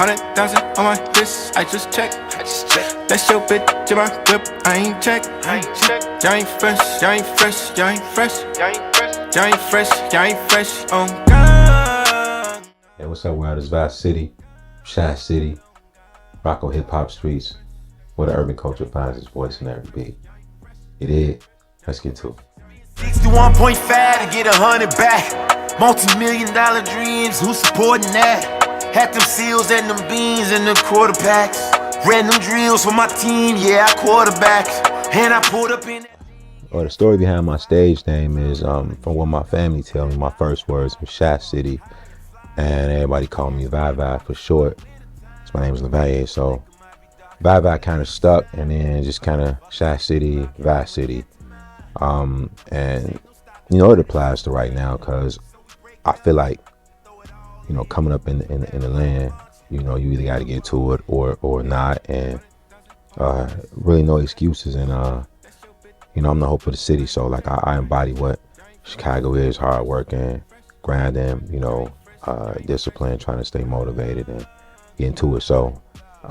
$100,000 on my wrist, I just checked. That's your bitch in my whip, I ain't checked. Y'all ain't fresh, y'all ain't fresh, y'all ain't fresh. Y'all ain't fresh, y'all ain't fresh, on God. Hey, what's up, world? It's Vice City, Shy City, Rocco HipHopstreets, where the urban culture finds its voice in every beat. It is. Let's get to it. 61.5 to get 100 back. Multi-million-dollar dreams, who's supporting that? Had them seals and them beans and them quarterbacks. Ran them drills for my team, yeah, I quarterback. And I pulled up in. Or the story behind my stage name is from what my family tell me. My first words was Shy City, and everybody called me Vi for short. So my name is LaValle, so Vi kind of stuck, and then just kind of Shy City, Vi City. And you know, it applies to right now because I feel like, you know, coming up in the land, you know, you either got to get to it or not, and really no excuses. And you know, I'm the hope of the city, so like I embody what Chicago is: hard working, grinding, you know, discipline, trying to stay motivated and get into it. So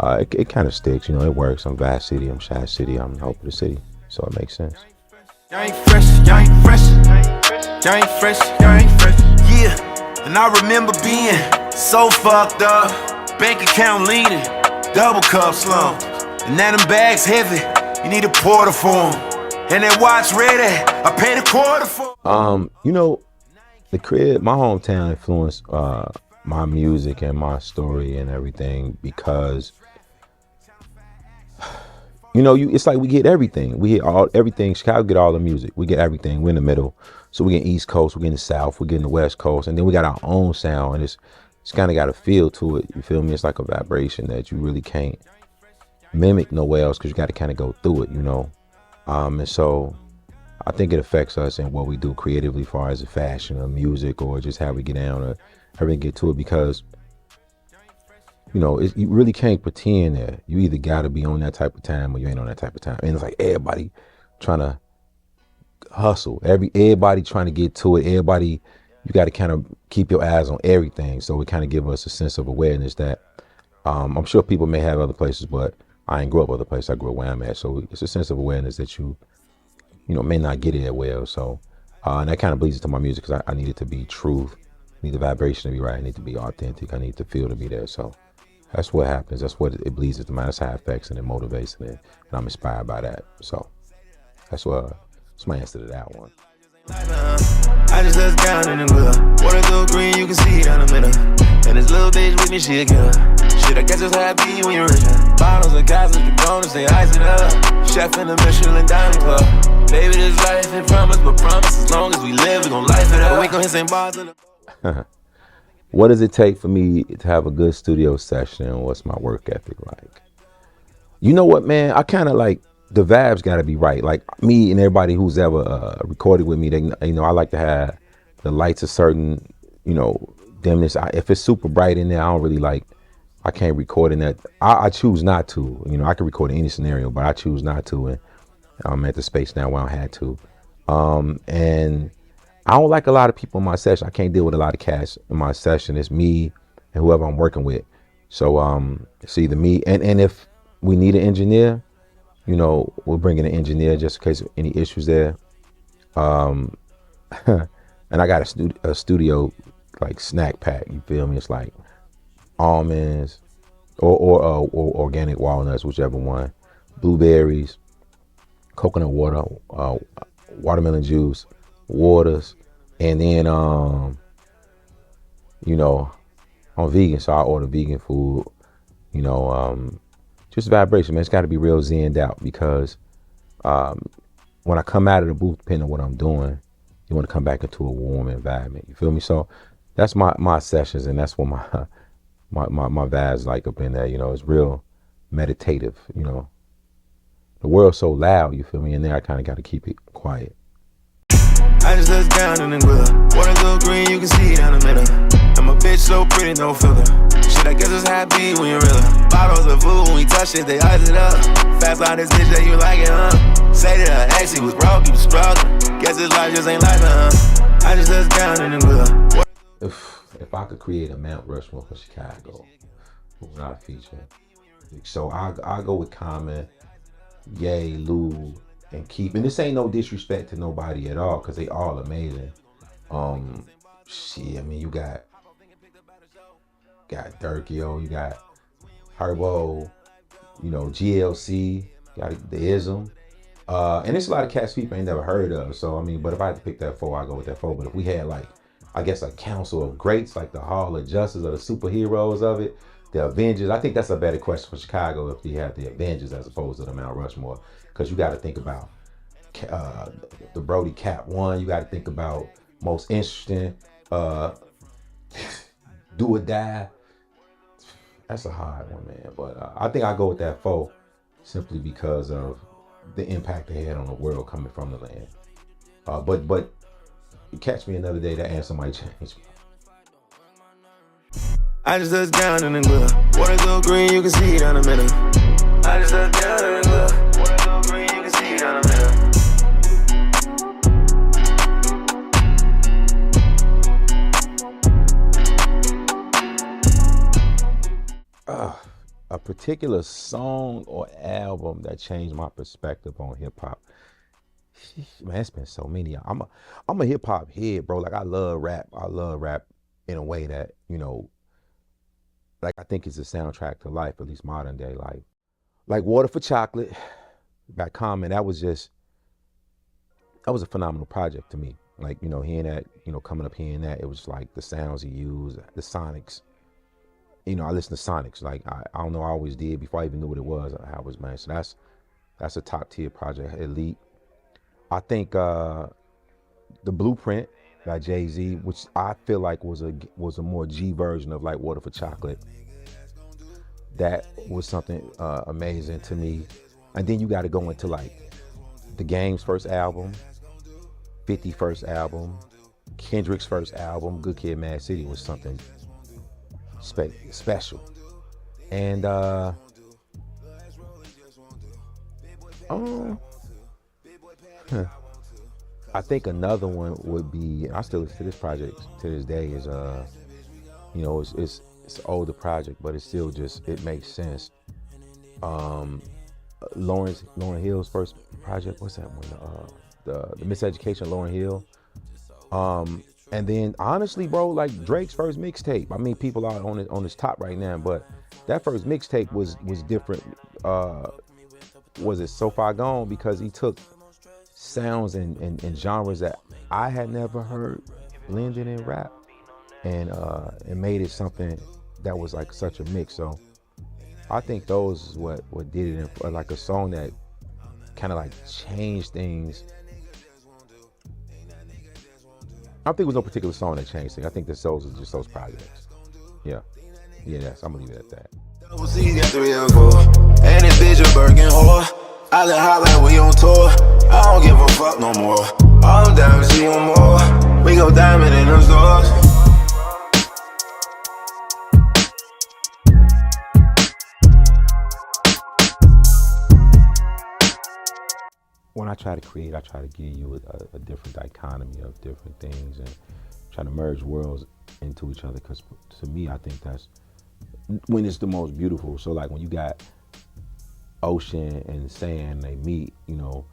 it kind of sticks, you know, it works. I'm Vice City, I'm Shy City, I'm the hope of the city, so it makes sense. Y'all ain't fresh, y'all ain't fresh. Y'all ain't fresh, y'all ain't fresh. Yeah. And I remember being so fucked up, bank account leaning, double cup slumped. And now them bags heavy, you need a porter for them. And that watch ready, I paid a quarter for. You know, the crib, my hometown influenced my music and my story and everything because, you know, it's like we get everything. We get everything. Chicago get all the music. We get everything. We're in the middle. So we get East Coast, we get in the South, we get in the West Coast, and then we got our own sound, and it's kind of got a feel to it. You feel me? It's like a vibration that you really can't mimic nowhere else because you got to kind of go through it, you know. And so I think it affects us in what we do creatively, as far as the fashion or music or just how we get down or how we get to it, because you know, you really can't pretend that you either got to be on that type of time or you ain't on that type of time. And it's like everybody trying to hustle, everybody trying to get to it. Everybody, you got to kind of keep your eyes on everything. So it kind of give us a sense of awareness that I'm sure people may have other places, but I ain't grew up other places. I grew up where I'm at. So it's a sense of awareness that you know, may not get it that well. So and that kind of bleeds into my music because I need it to be truth. I need the vibration to be right. I need to be authentic. I need the feel to be there. So that's what happens. That's what it bleeds into my. That's how it affects and it motivates and I'm inspired by that. So that's my answer to that one. I just let down in the middle. Water go green, you can see down the middle. And this little bitch with me, she a killer. Shit, I guess it's happy when you're rich. Bottles and castles, you don't say ice it up. Chef in the Michelin Diamond Club. Baby, this life ain't promise, but promise as long as we live, we gon' life it up. We gon' hit same bars. What does it take for me to have a good studio session? What's my work ethic like? You know what, man? I kind of like, the vibes got to be right. Like me and everybody who's ever recorded with me, they, you know, I like to have the lights a certain, you know, dimness. If it's super bright in there, I don't really like, I can't record in that. I choose not to. You know, I can record in any scenario, but I choose not to. And I'm at the space now where I had to. And I don't like a lot of people in my session. I can't deal with a lot of cats in my session. It's me and whoever I'm working with. So it's either me and if we need an engineer, you know, we'll bring in an engineer just in case of any issues there. And I got a studio like snack pack. You feel me? It's like almonds or organic walnuts, whichever one, blueberries, coconut water, watermelon juice, waters, and then you know, I'm vegan, so I order vegan food. You know, just vibration, man. It's got to be real zenned out because when I come out of the booth, depending on what I'm doing, you want to come back into a warm environment. You feel me? So that's my sessions, and that's what my vibes like up in there. You know, it's real meditative. You know, the world's so loud. You feel me? And there, I kind of got to keep it quiet. I just let down in the grill. Water go green, you can see down the middle. I'm a bitch so pretty, no filter. Shit, I guess it's happy when you're realer. Bottles of food, when we touch it, they ice it up. Fast line this bitch that you like it, huh? Say to her ex, he was broke, he was struggling. Guess this life just ain't life, I just touched down in the good. If I could create a Mount Rushmore for Chicago, who would I feature? So I go with Common, Ye, Lou, and Keith. And this ain't no disrespect to nobody at all, because they all amazing. Shit, I mean, you got Durkio, you got Herbo, you know, GLC, got the Ism. And there's a lot of cats people ain't never heard of. So, I mean, but if I had to pick that four, I go with that four. But if we had, like, I guess a council of greats, like the Hall of Justice or the superheroes of it, the Avengers, I think that's a better question for Chicago if you have the Avengers as opposed to the Mount Rushmore. Because you got to think about the Brody Cap 1. You got to think about most interesting, do or die. That's a hard one, man. But I think I go with that four simply because of the impact they had on the world coming from the land. But you catch me another day, that answer might change. I just touched down in the good. Water go green, you can see it down the middle. I just touched down in the good. Water go green, you can see it down the middle. A particular song or album that changed my perspective on hip hop. Man, it's been so many. I'm a hip hop head, bro. Like I love rap. I love rap in a way that, you know, like I think it's a soundtrack to life, at least modern day life. Like Water for Chocolate by Common, that was a phenomenal project to me. Like, you know, hearing that, you know, coming up hearing that, it was like the sounds he used, the sonics. You know, I listen to Sonics. Like I don't know, I always did before I even knew what it was. I was, man. So that's a top tier project. Elite. I think the Blueprint by Jay-Z, which I feel like was a more G version of like Water for Chocolate. That was something amazing to me. And then you got to go into like The Game's first album, 50 first album, Kendrick's first album, Good Kid, Mad City was something special. And I think another one would be, I still listen to this project to this day, is you know, it's an older project, but it's still just, it makes sense. Lauryn Hill's first project, what's that one? The Miseducation of Lauryn Hill. And then honestly, bro, like Drake's first mixtape. I mean, people are on his top right now, but that first mixtape was different. Was it So Far Gone? Because he took sounds and genres that I had never heard blended in rap, and made it something that was like such a mix. So I think those is what did it, in like a song that kind of like changed things. I don't think it was no particular song that changed things. I think those are just those projects. Yeah, I'm gonna leave it at that. And this bitch a Birkin whore. I let hot like we on tour. I don't give a fuck no more. All them diamonds, she want more. We go diamond in them stores. When I try to create, I try to give you a different dichotomy of different things and try to merge worlds into each other. Because to me, I think that's when it's the most beautiful. So like when you got ocean and sand, they meet, you know,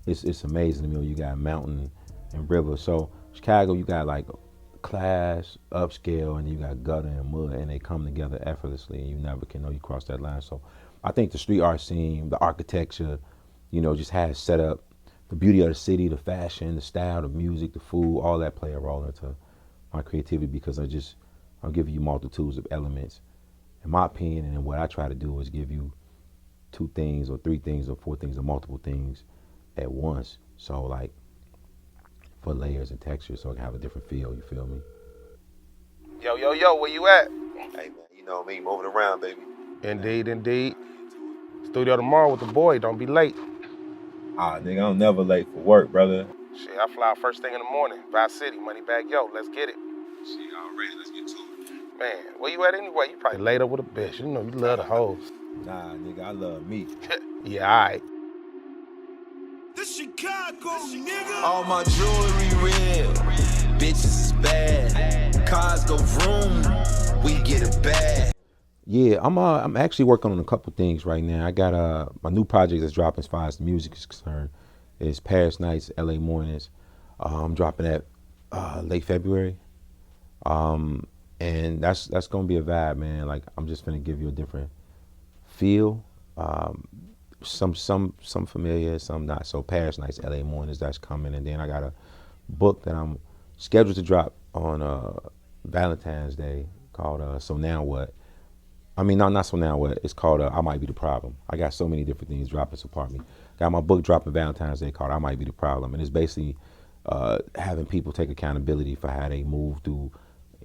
it's amazing to me. When you got mountain and river. So Chicago, you got like class, upscale, and you got gutter and mud, and they come together effortlessly, and you never can know you cross that line. So I think the street art scene, the architecture, you know, just has set up the beauty of the city, the fashion, the style, the music, the food, all that play a role into my creativity, because I'll give you multitudes of elements. In my opinion, and what I try to do is give you 2 things or 3 things or 4 things or multiple things at once. So like for layers and textures, so it can have a different feel, you feel me? Yo, where you at? Hey man, you know me, moving around, baby. Indeed. Studio tomorrow with the boy, don't be late. Ah, nigga, I'm never late for work, brother. Shit, I fly out first thing in the morning. Vice City, money bag, yo, let's get it. Shit, already, let's get to it. Man, where you at anyway? You probably laid up with a bitch. You know you love the hoes. Nah, nigga, I love me. Yeah, all right. This All my jewelry real, bitches is bad. Cars go vroom, we get it bad. Yeah, I'm actually working on a couple things right now. I got my new project that's dropping as far as the music is concerned. It's Paris Nights, LA Mornings. I'm dropping that late February. And that's gonna be a vibe, man. Like I'm just gonna give you a different feel. Some familiar, some not. So Paris Nights, LA Mornings, that's coming, and then I got a book that I'm scheduled to drop on Valentine's Day called So Now What. I mean, no, not So Now What. It's called I Might Be the Problem. I got so many different things dropping, so pardon me. Got my book dropping Valentine's Day called I Might Be the Problem, and it's basically having people take accountability for how they move through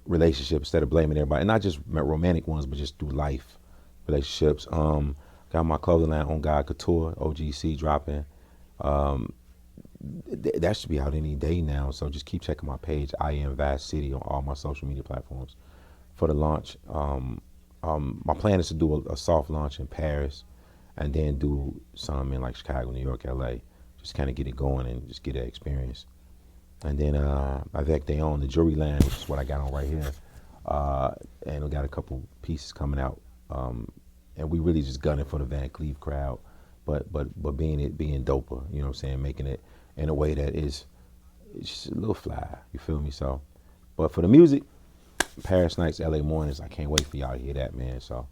relationships instead of blaming everybody, and not just romantic ones, but just through life relationships. Got my clothing line On God Couture, OGC dropping. That should be out any day now, so just keep checking my page, I Am Vast City, on all my social media platforms for the launch. My plan is to do a soft launch in Paris and then do some in like Chicago, New York, LA, just kind of get it going and just get that experience. And then Avec They Own, the jewelry line, which is what I got on right here. And we got a couple pieces coming out. And we really just gunning for the Van Cleef crowd, but being doper, you know what I'm saying, making it in a way that is it's just a little fly, you feel me? So, but for the music, Paris Nights, LA Mornings, I can't wait for y'all to hear that, man. So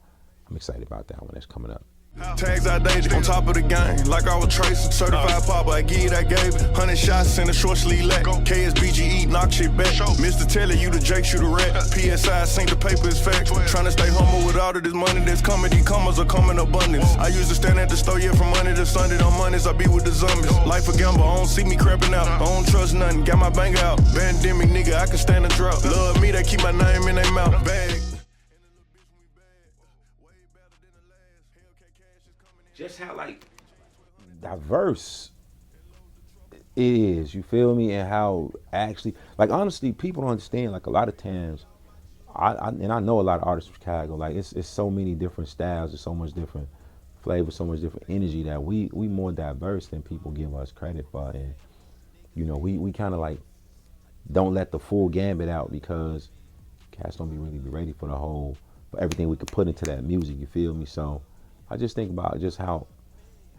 I'm excited about that one that's coming up. Tags outdated, on top of the game, like I was tracing. Certified popper, I give it, I gave it. 100 shots in a short sleeve lack. KSBGE, knock shit back. Mr. Telly, you the Jake, shoot a rat. PSI, sink the paper is fact. Trying to stay humble with all of this money that's coming. These commas are coming abundance. I used to stand at the store, yeah, from Monday to Sunday. On Mondays, I be with the zombies. Life a gamble, I don't see me crapping out. I don't trust nothing, got my bank out. Pandemic, nigga, I can stand a drought. Love me, they keep my name in their mouth. Bag. Just how like diverse it is, you feel me, and how actually, like honestly, people don't understand. Like a lot of times, I know a lot of artists from Chicago. Like it's so many different styles, there's so much different flavor, so much different energy that we more diverse than people give us credit for. And you know, we kind of like don't let the full gambit out because cats don't really be ready for everything we could put into that music. You feel me? So I just think about just how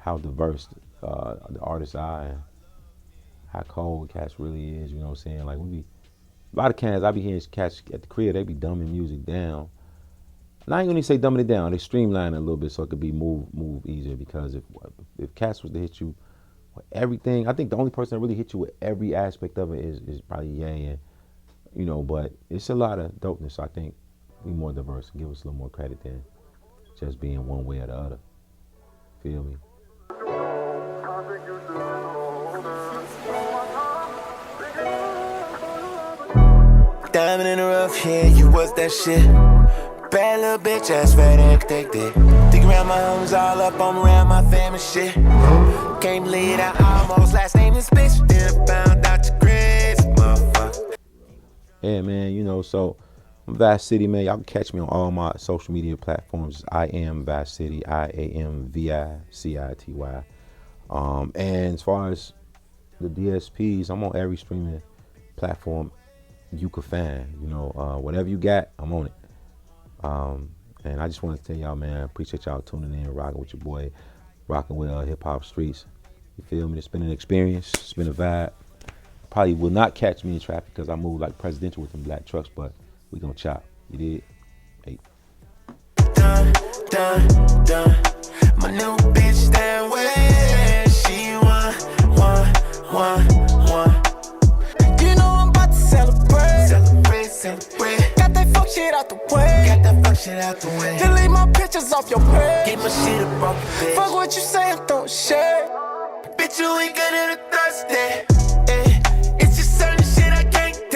diverse the artists are and how cold cats really is, you know what I'm saying? Like a lot of cats, I be hearing cats at the crib, they be dumbing music down. And I ain't gonna say dumbing it down, they streamline it a little bit so it could be move easier, because if cats was to hit you with everything, I think the only person that really hit you with every aspect of it is probably Ye, and you know, but it's a lot of dopeness. So I think we more diverse and give us a little more credit than just being one way or the other. Feel me? Diamond in the rough, yeah, you was that shit. Bad little bitch, ass fat addicted. Dig around my homies all up, I'm around my family shit. Can't believe I almost last name this bitch. Then found out your grades, motherfucker. Yeah, man, you know, so I'm Vast City, man. Y'all can catch me on all my social media platforms. I Am Vast City, IAMVICITY. And as far as the DSPs, I'm on every streaming platform you could find. You know, whatever you got, I'm on it. And I just want to tell y'all, man, I appreciate y'all tuning in, rocking with your boy, rocking with HipHopstreets. You feel me? It's been an experience. It's been a vibe. Probably will not catch me in traffic because I move like presidential with them black trucks, but we gonna chop. You did? Hey. Done. My new bitch that way. She want. You know I'm about to celebrate. Got that fuck shit out the way. Delete my pictures off your page. Get my shit up off your page. Fuck what you say, I'm throwing shade. Bitch, you ain't good in a Thursday.